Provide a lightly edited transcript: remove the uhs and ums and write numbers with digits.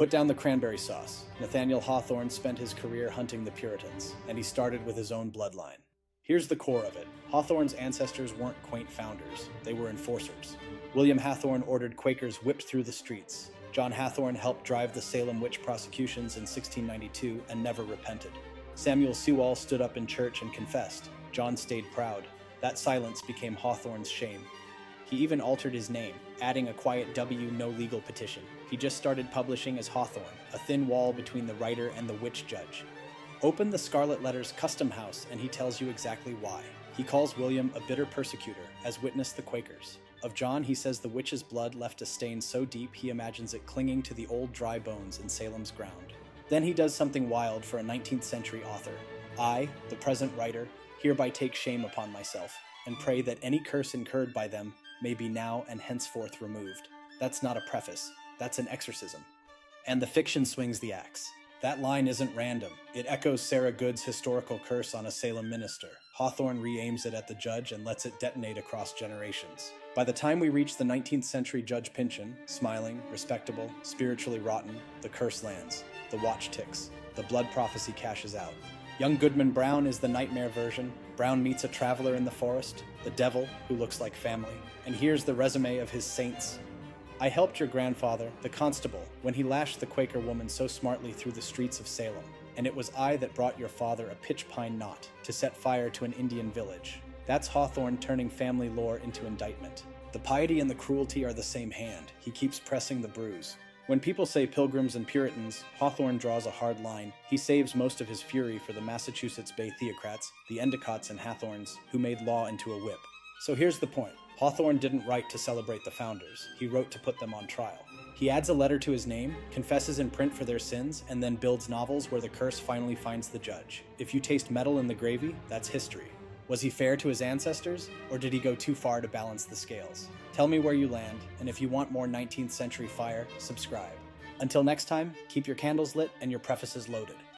Put down the cranberry sauce. Nathaniel Hawthorne spent his career hunting the Puritans, and he started with his own bloodline. Here's the core of it. Hawthorne's ancestors weren't quaint founders, they were enforcers. William Hathorne ordered Quakers whipped through the streets. John Hathorne helped drive the Salem witch prosecutions in 1692 and never repented. Samuel Sewall stood up in church and confessed. John stayed proud. That silence became Hawthorne's shame. He even altered his name, adding a quiet W, no legal petition. He just started publishing as Hawthorne, a thin wall between the writer and the witch judge. Open the Scarlet Letters Custom House and he tells you exactly why. He calls William a bitter persecutor, as witnessed the Quakers. Of John, he says the witch's blood left a stain so deep he imagines it clinging to the old dry bones in Salem's ground. Then he does something wild for a 19th century author. I, the present writer, hereby take shame upon myself, and pray that any curse incurred by them may be now and henceforth removed. That's not a preface, that's an exorcism. And the fiction swings the axe. That line isn't random. It echoes Sarah Good's historical curse on a Salem minister. Hawthorne re-aims it at the judge and lets it detonate across generations. By the time we reach the 19th century Judge Pynchon, smiling, respectable, spiritually rotten, the curse lands. The watch ticks. The blood prophecy cashes out. Young Goodman Brown is the nightmare version. Brown meets a traveler in the forest, the devil, who looks like family. And here's the resume of his saints. I helped your grandfather, the constable, when he lashed the Quaker woman so smartly through the streets of Salem. And it was I that brought your father a pitch pine knot to set fire to an Indian village. That's Hawthorne turning family lore into indictment. The piety and the cruelty are the same hand. He keeps pressing the bruise. When people say Pilgrims and Puritans, Hawthorne draws a hard line. He saves most of his fury for the Massachusetts Bay theocrats, the Endicotts and Hathorns, who made law into a whip. So here's the point. Hawthorne didn't write to celebrate the founders. He wrote to put them on trial. He adds a letter to his name, confesses in print for their sins, and then builds novels where the curse finally finds the judge. If you taste metal in the gravy, that's history. Was he fair to his ancestors, or did he go too far to balance the scales? Tell me where you land, and if you want more 19th century fire, subscribe. Until next time, keep your candles lit and your prefaces loaded.